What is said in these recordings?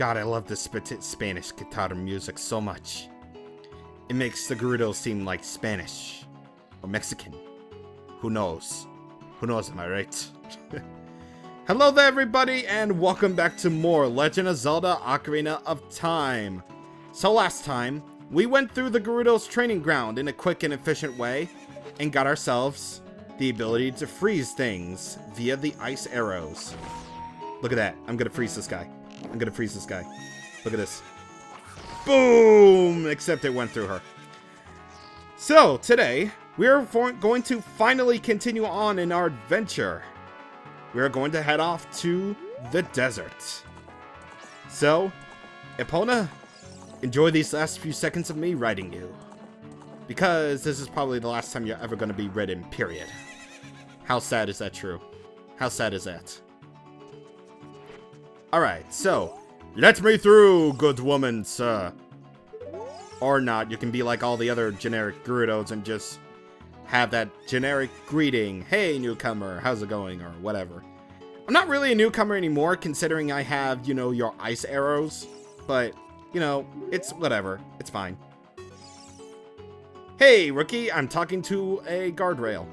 God, I love this Spanish guitar music so much. It makes the Gerudos seem like Spanish. Or Mexican. Who knows? Who knows, am I right? Hello there, everybody, and welcome back to more Legend of Zelda Ocarina of Time. So last time, we went through the Gerudos training ground in a quick and efficient way, and got ourselves the ability to freeze things via the ice arrows. Look at that. I'm gonna freeze this guy. Look at this. Boom! Except it went through her. So, today, we are going to finally continue on in our adventure. We are going to head off to the desert. So, Epona, enjoy these last few seconds of me riding you. Because this is probably the last time you're ever going to be ridden, period. How sad is that true? How sad is that? Alright, so, let me through, good woman, sir. Or not, you can be like all the other generic Gerudos and just have that generic greeting. Hey, newcomer, how's it going, or whatever. I'm not really a newcomer anymore, considering I have, you know, your ice arrows. But, you know, it's whatever. It's fine. Hey, rookie, I'm talking to a guardrail.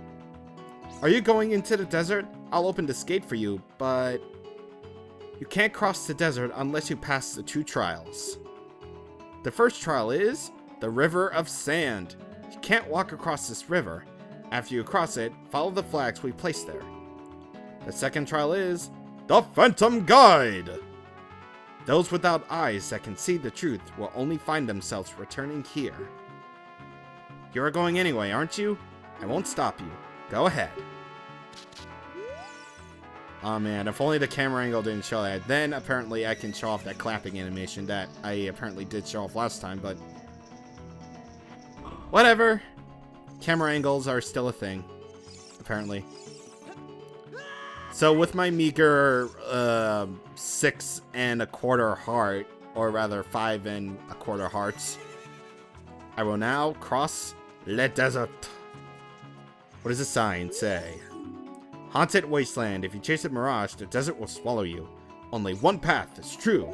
Are you going into the desert? I'll open this gate for you, but you can't cross the desert unless you pass the 2 trials. The first trial is the River of Sand. You can't walk across this river. After you cross it, follow the flags we placed there. The second trial is the Phantom Guide. Those without eyes that can see the truth will only find themselves returning here. You are going anyway, aren't you? I won't stop you. Go ahead. Oh man, if only the camera angle didn't show that. Then apparently I can show off that clapping animation that I apparently did show off last time, but whatever. Camera angles are still a thing, apparently. So with my meager 6 1/4 heart, or rather 5 1/4 hearts, I will now cross le desert. What does the sign say? Haunted Wasteland. If you chase a mirage, the desert will swallow you. Only one path is true.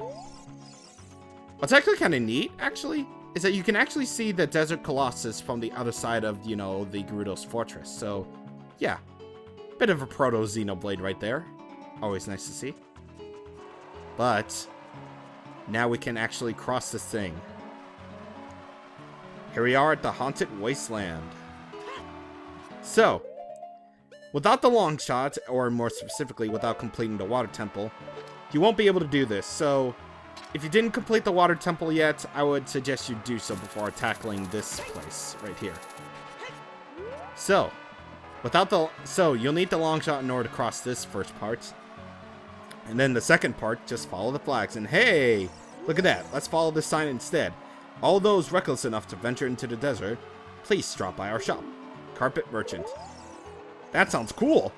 What's actually kind of neat, actually, is that you can actually see the Desert Colossus from the other side of, you know, the Gerudos fortress. So, yeah. Bit of a proto-Xenoblade right there. Always nice to see. But now we can actually cross this thing. Here we are at the Haunted Wasteland. So, without the long shot, or more specifically, without completing the water temple, you won't be able to do this. So, if you didn't complete the water temple yet, I would suggest you do so before tackling this place right here. So, you'll need the long shot in order to cross this first part. And then the second part, just follow the flags. And hey, look at that. Let's follow this sign instead. All those reckless enough to venture into the desert, please stop by our shop. Carpet Merchant. That sounds cool.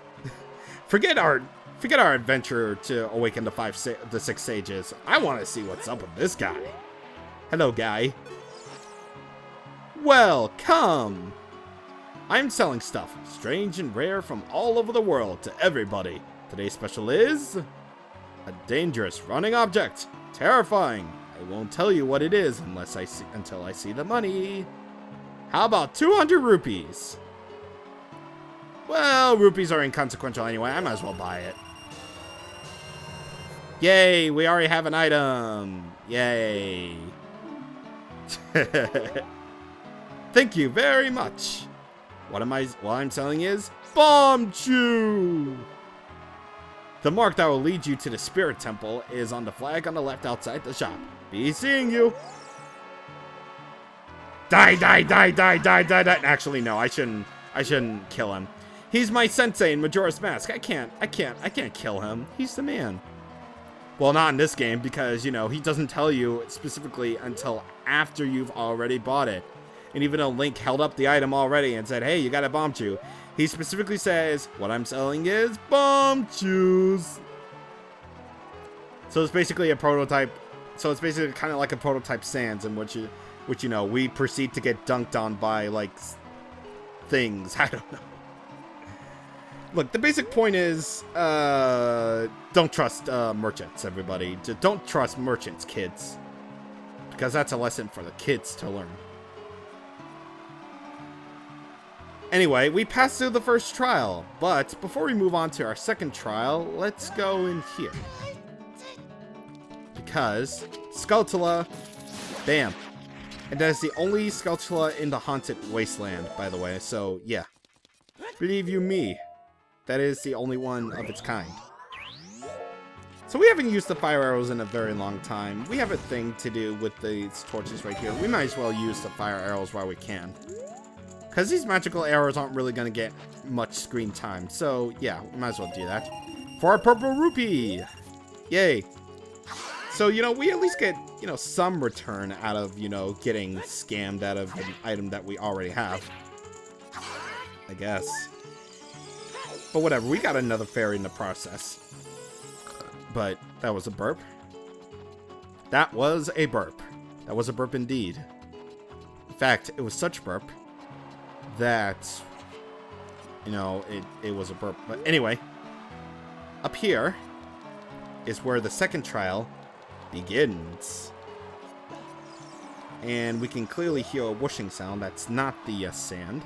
Forget our adventure to awaken the 6 sages. I want to see what's up with this guy. Hello, guy. Well, come. I'm selling stuff strange and rare from all over the world to everybody. Today's special is a dangerous running object. Terrifying. I won't tell you what it is until I see the money. How about 200 rupees? Well, rupees are inconsequential anyway. I might as well buy it. Yay, we already have an item. Yay. Thank you very much. What I'm selling is Bomb Chew. The mark that will lead you to the Spirit Temple is on the flag on the left outside the shop. Be seeing you. Die, die, die, die, die, die, die. Actually, no, I shouldn't kill him. He's my sensei in Majora's Mask. I can't kill him. He's the man. Well, not in this game, because, you know, he doesn't tell you specifically until after you've already bought it. And even though Link held up the item already and said, hey, you got a Bomb Chew, he specifically says, what I'm selling is Bomb Chews. So it's basically a prototype. So it's basically kind of like a prototype Sans, in which you know, we proceed to get dunked on by, like, things. I don't know. Look, the basic point is, don't trust merchants, everybody. Don't trust merchants, kids. Because that's a lesson for the kids to learn. Anyway, we passed through the first trial, but before we move on to our second trial, let's go in here. Because Skulltula, bam. And that is the only Skulltula in the Haunted Wasteland, by the way, so yeah. Believe you me, that is the only one of its kind. So we haven't used the fire arrows in a very long time. We have a thing to do with these torches right here. We might as well use the fire arrows while we can. Because these magical arrows aren't really going to get much screen time. So, yeah, we might as well do that. For our purple rupee! Yay! So, you know, we at least get, you know, some return out of, you know, getting scammed out of an item that we already have. I guess. But whatever, we got another fairy in the process. But that was a burp. That was a burp. That was a burp indeed. In fact, it was such a burp that, you know, it was a burp. But anyway, up here is where the second trial begins. And we can clearly hear a whooshing sound. That's not the sand.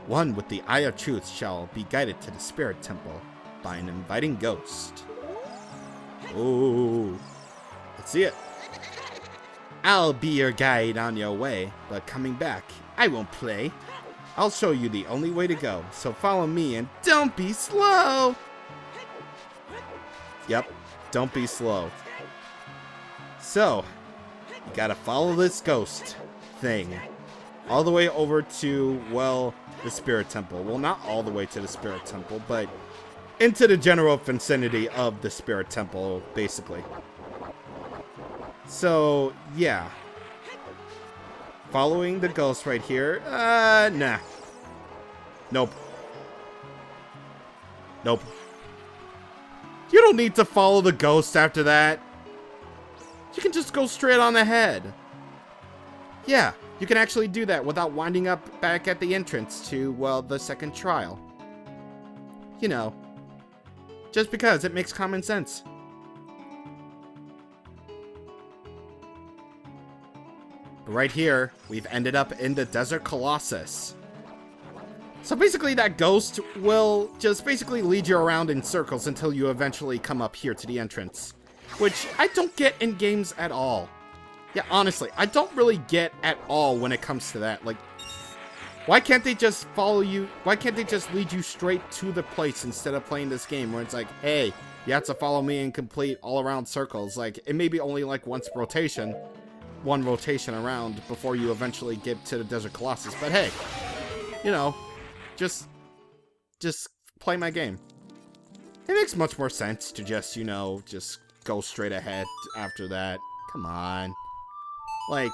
One with the Eye of Truth shall be guided to the Spirit Temple by an inviting ghost. Ooh. Let's see it. I'll be your guide on your way, but coming back, I won't play. I'll show you the only way to go, so follow me and don't be slow! Yep, don't be slow. So, you gotta follow this ghost thing all the way over to, well, the Spirit Temple. Well, not all the way to the Spirit Temple, but into the general vicinity of the Spirit Temple, basically. So, yeah. Following the ghost right here. Nah. Nope. Nope. You don't need to follow the ghost after that. You can just go straight on ahead. Yeah, you can actually do that without winding up back at the entrance to, well, the second trial. You know. Just because it makes common sense. But right here, we've ended up in the Desert Colossus. So basically that ghost will just basically lead you around in circles until you eventually come up here to the entrance. Which I don't get in games at all. Yeah, honestly, I don't really get at all when it comes to that. Like, why can't they just follow you? Why can't they just lead you straight to the place instead of playing this game where it's like, hey, you have to follow me and complete all around circles. Like, it may be only like one rotation around before you eventually get to the Desert Colossus. But hey, you know, just play my game. It makes much more sense to just, you know, just go straight ahead after that. Come on. Like,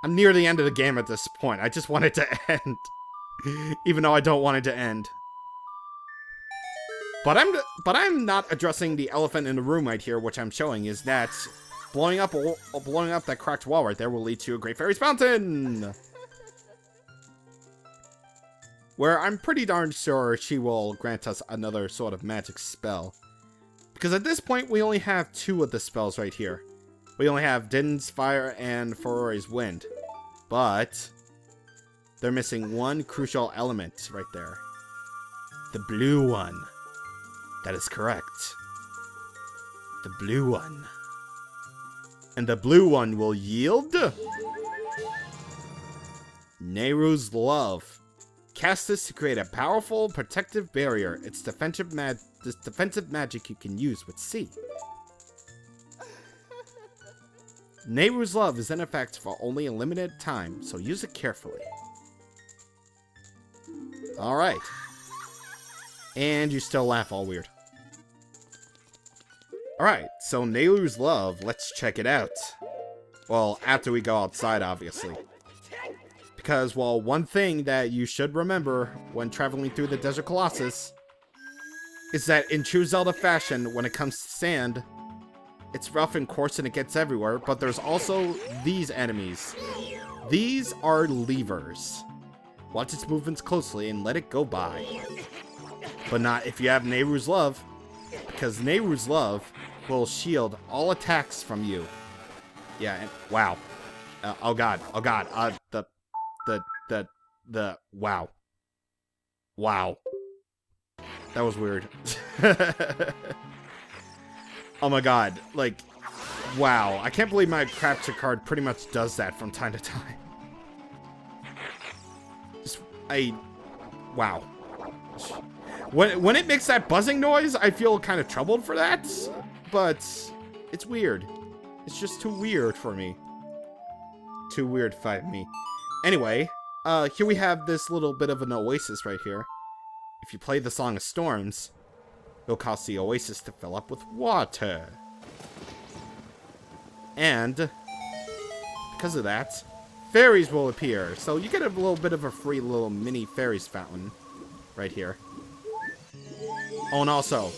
I'm near the end of the game at this point. I just want it to end. Even though I don't want it to end. But I'm not addressing the elephant in the room right here, which I'm showing is that blowing up that cracked wall right there will lead to a Great Fairy's Fountain! Where I'm pretty darn sure she will grant us another sort of magic spell. Because at this point, we only have 2 of the spells right here. We only have Din's Fire and Ferori's Wind. But they're missing one crucial element right there. The blue one. That is correct. The blue one. And the blue one will yield Nehru's Love. Cast this to create a powerful protective barrier. It's defensive magic you can use with C. Nehru's Love is in effect for only a limited time, so use it carefully. Alright. And you still laugh all weird. Alright, so Nehru's Love, let's check it out. Well, after we go outside, obviously. Because, well, one thing that you should remember when traveling through the Desert Colossus is that in true Zelda fashion, when it comes to sand, it's rough and coarse and it gets everywhere, but there's also these enemies. These are levers. Watch its movements closely and let it go by. But not if you have Nehru's Love, because Nehru's Love will shield all attacks from you. Yeah, and wow. Oh god, wow. Wow. That was weird. Oh my god, like, wow. I can't believe my capture card pretty much does that from time to time. Wow. When it makes that buzzing noise, I feel kind of troubled for that, but it's weird. It's just too weird for me. Too weird for me. Anyway, here we have this little bit of an oasis right here. If you play the Song of Storms, it'll cause the oasis to fill up with water. And because of that, fairies will appear. So you get a little bit of a free little mini fairies fountain right here. Oh, and also,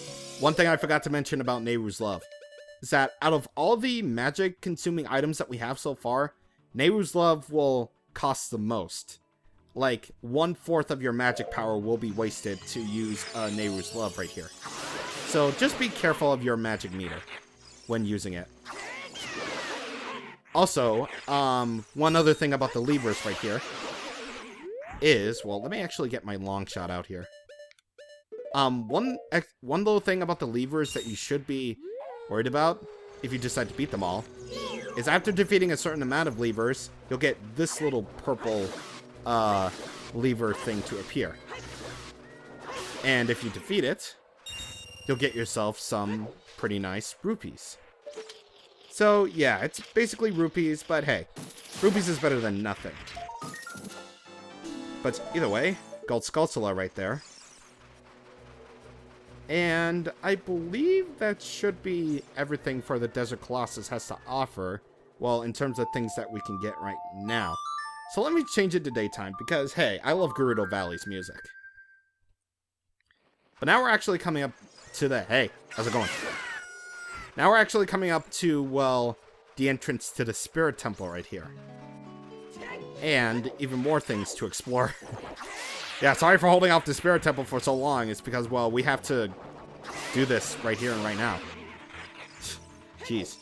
one thing I forgot to mention about Nehru's Love is that out of all the magic-consuming items that we have so far, Nehru's Love will cost the most. Like, 1/4 of your magic power will be wasted to use Nehru's Love right here. So just be careful of your magic meter when using it. Also, one other thing about the levers right here is, well, let me actually get my long shot out here. One little thing about the levers that you should be worried about, if you decide to beat them all, is after defeating a certain amount of levers, you'll get this little purple lever thing to appear. And if you defeat it, you'll get yourself some pretty nice rupees. So, yeah, it's basically rupees, but hey, rupees is better than nothing. But either way, Gold Skulltula right there. And I believe that should be everything for the Desert Colossus has to offer. Well, in terms of things that we can get right now. So let me change it to daytime, because, hey, I love Gerudo Valley's music. But now we're actually coming up to the... Hey, how's it going? Now we're actually coming up to, well, the entrance to the Spirit Temple right here. And even more things to explore. Yeah, sorry for holding off the Spirit Temple for so long. It's because, well, we have to do this right here and right now. Jeez.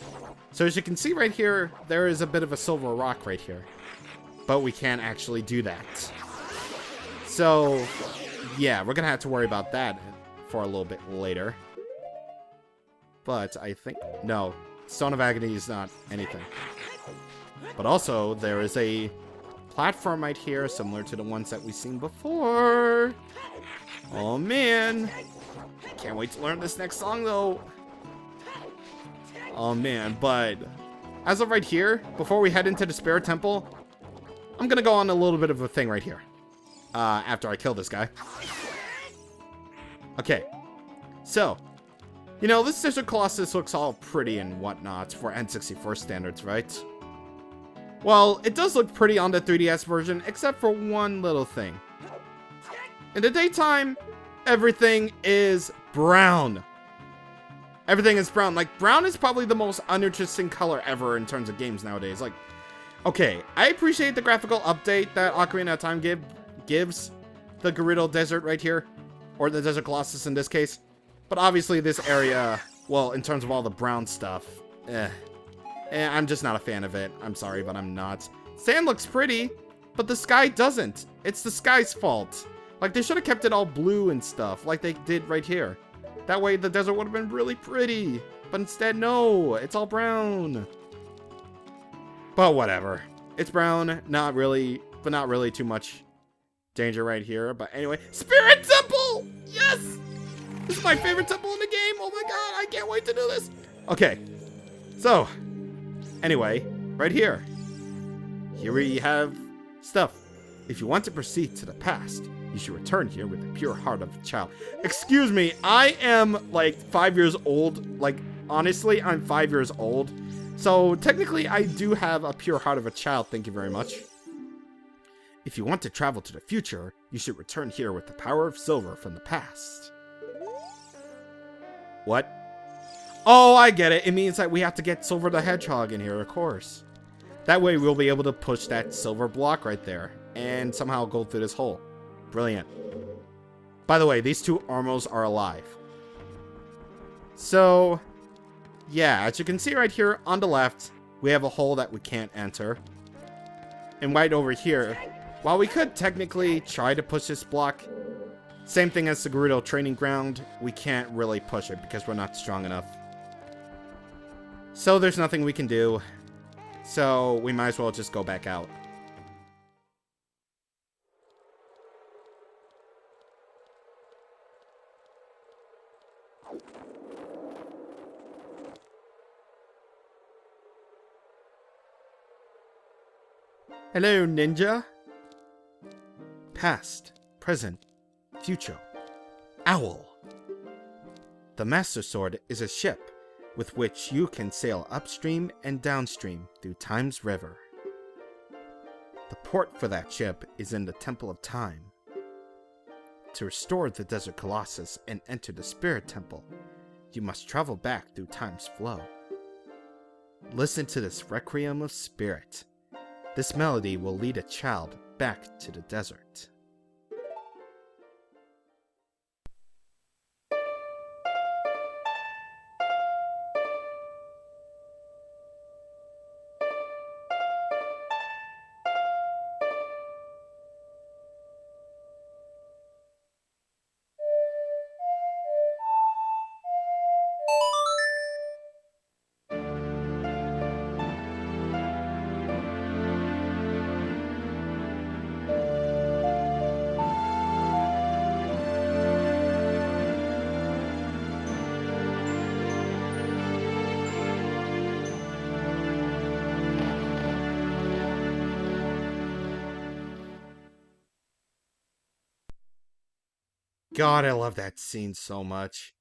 So as you can see right here, there is a bit of a silver rock right here. But we can't actually do that. So, yeah, we're going to have to worry about that for a little bit later. But I think... No, Stone of Agony is not anything. But also, there is a platform right here, similar to the ones that we've seen before. Oh, man. Can't wait to learn this next song, though. Oh, man, but as of right here, before we head into the Spirit Temple, I'm going to go on a little bit of a thing right here. After I kill this guy. Okay. So, you know, this Desert Colossus looks all pretty and whatnot for N64 standards, right? Well, it does look pretty on the 3DS version, except for one little thing. In the daytime, everything is brown. Everything is brown. Like, brown is probably the most uninteresting color ever in terms of games nowadays. Like, okay, I appreciate the graphical update that Ocarina of Time gives the Gerudo Desert right here. Or the Desert Colossus in this case. But obviously this area, well, in terms of all the brown stuff, I'm just not a fan of it. I'm sorry, but I'm not. Sand looks pretty, but the sky doesn't. It's the sky's fault. Like, they should have kept it all blue and stuff, like they did right here. That way the desert would have been really pretty. But instead, no, it's all brown. But whatever. It's brown, not really, but not really too much danger right here. But anyway, Spirit Temple! Yes! This is my favorite temple in the game. Oh my god, I can't wait to do this. Okay, so, anyway, right here. Here we have stuff. If you want to proceed to the past, you should return here with the pure heart of a child. Excuse me, I am like 5 years old. Like, honestly, I'm 5 years old. So, technically, I do have a pure heart of a child. Thank you very much. If you want to travel to the future, you should return here with the power of silver from the past. What? Oh, I get it. It means that we have to get Silver the Hedgehog in here, of course. That way we'll be able to push that silver block right there. and somehow go through this hole. Brilliant. By the way, these two Armos are alive. So, yeah, as you can see right here on the left, we have a hole that we can't enter. And right over here, while we could technically try to push this block, same thing as the Gerudo training ground, we can't really push it because we're not strong enough. So there's nothing we can do. So we might as well just go back out. Hello, ninja. Past, present, future. Owl. The Master Sword is a ship with which you can sail upstream and downstream through Time's river. The port for that ship is in the Temple of Time. To restore the Desert Colossus and enter the Spirit Temple, you must travel back through Time's flow. Listen to this Requiem of Spirit. This melody will lead a child back to the desert. God, I love that scene so much.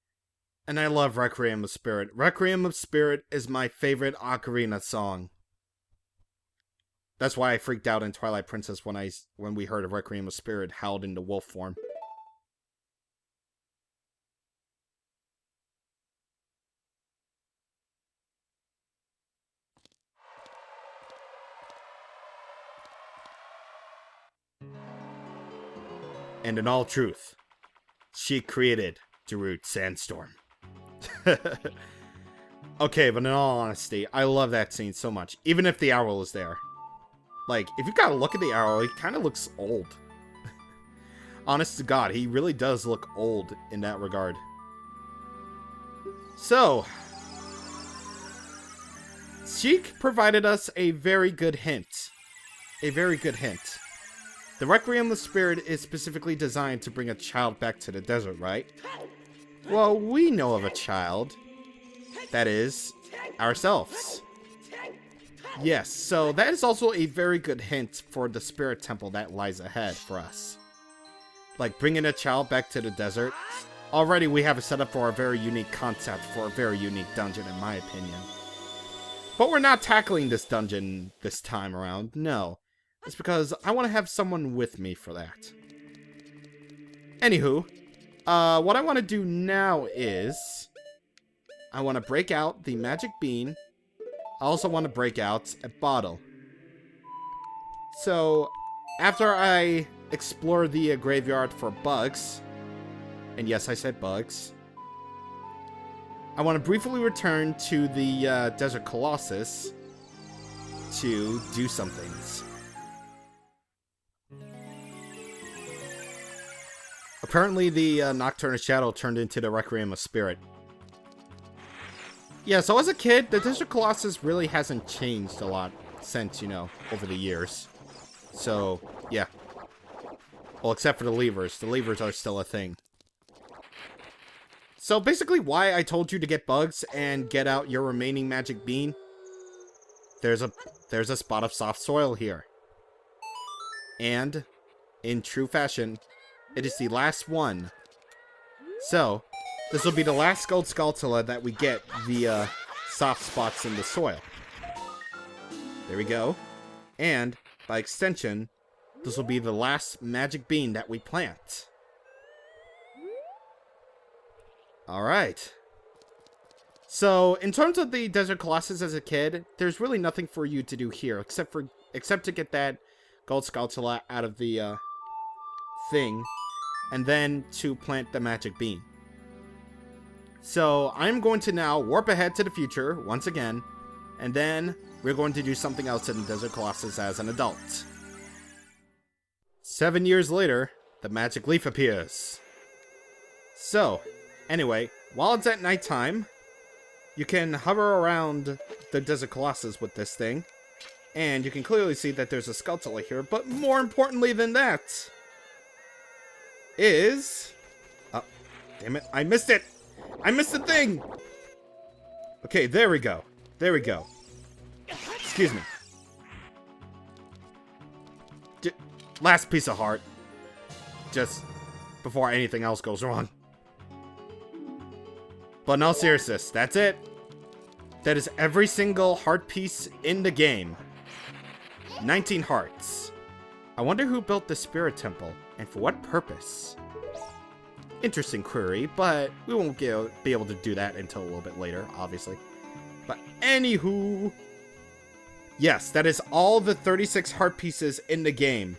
And I love Requiem of Spirit. Requiem of Spirit is my favorite Ocarina song. That's why I freaked out in Twilight Princess when we heard of Requiem of Spirit howled into wolf form. And in all truth, she created Darude Sandstorm. Okay, but in all honesty, I love that scene so much. Even if the owl is there. Like, if you gotta look at the owl, he kind of looks old. Honest to God, he really does look old in that regard. So, Sheik provided us a very good hint. A very good hint. The Requiem of Spirit is specifically designed to bring a child back to the desert, right? Well, we know of a child. That is, ourselves. Yes, so that is also a very good hint for the Spirit Temple that lies ahead for us. Like, bringing a child back to the desert. Already we have a setup for a very unique concept for a very unique dungeon, in my opinion. But we're not tackling this dungeon this time around, no. It's because I want to have someone with me for that. Anywho, what I want to do now is I want to break out the magic bean. I also want to break out a bottle. So, after I explore the graveyard for bugs, and yes, I said bugs, I want to briefly return to the Desert Colossus to do some things. Apparently the Nocturnal Shadow turned into the Requiem of Spirit. Yeah, so as a kid, the Desert Colossus really hasn't changed a lot since, you know, over the years. So, yeah. Well, except for the levers. The levers are still a thing. So basically why I told you to get bugs and get out your remaining magic bean, there's a spot of soft soil here. And, in true fashion, it is the last one. So, this will be the last Gold Skulltula that we get via soft spots in the soil. There we go. And, by extension, this will be the last magic bean that we plant. Alright. So, in terms of the Desert Colossus as a kid, there's really nothing for you to do here, except to get that gold Skulltula out of the thing, and then to plant the magic bean. So I'm going to now warp ahead to the future once again, and then we're going to do something else in Desert Colossus as an adult. 7 years later, the magic leaf appears. So, anyway, while it's at nighttime, you can hover around the Desert Colossus with this thing, and you can clearly see that there's a Skulltula here, but more importantly than that is... Oh, damn it, I missed it! I missed the thing! Okay, there we go. There we go. Excuse me. Last piece of heart. Just before anything else goes wrong. But in all seriousness, that's it. That is every single heart piece in the game. 19 hearts. I wonder who built the Spirit Temple, and for what purpose? Interesting query, but we won't be able to do that until a little bit later, obviously. But anywho... Yes, that is all the 36 heart pieces in the game.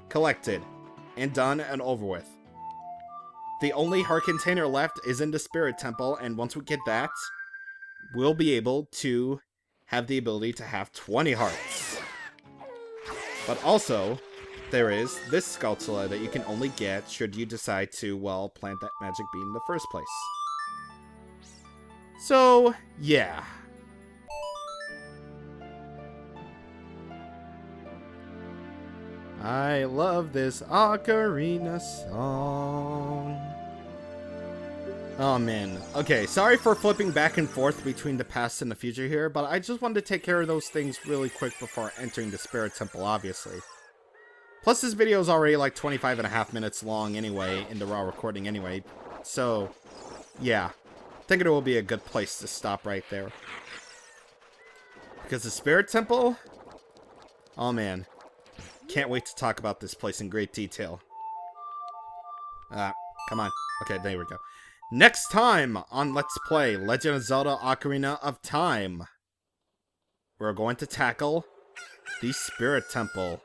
Collected. And done and over with. The only heart container left is in the Spirit Temple, and once we get that, we'll be able to have the ability to have 20 hearts. But also, there is this Skulltula that you can only get should you decide to, well, plant that magic bean in the first place. So, yeah. I love this Ocarina song. Oh man. Okay, sorry for flipping back and forth between the past and the future here, but I just wanted to take care of those things really quick before entering the Spirit Temple, obviously. Plus, this video is already like 25.5 minutes long anyway, in the raw recording anyway. So, yeah. I think it will be a good place to stop right there. Because the Spirit Temple? Oh man. Can't wait to talk about this place in great detail. Come on. Okay, there we go. Next time on Let's Play Legend of Zelda Ocarina of Time, we're going to tackle the Spirit Temple.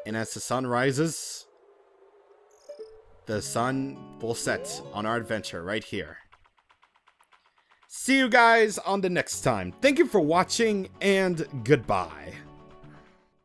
And as the sun rises, the sun will set on our adventure right here. See you guys on the next time. Thank you for watching, and goodbye.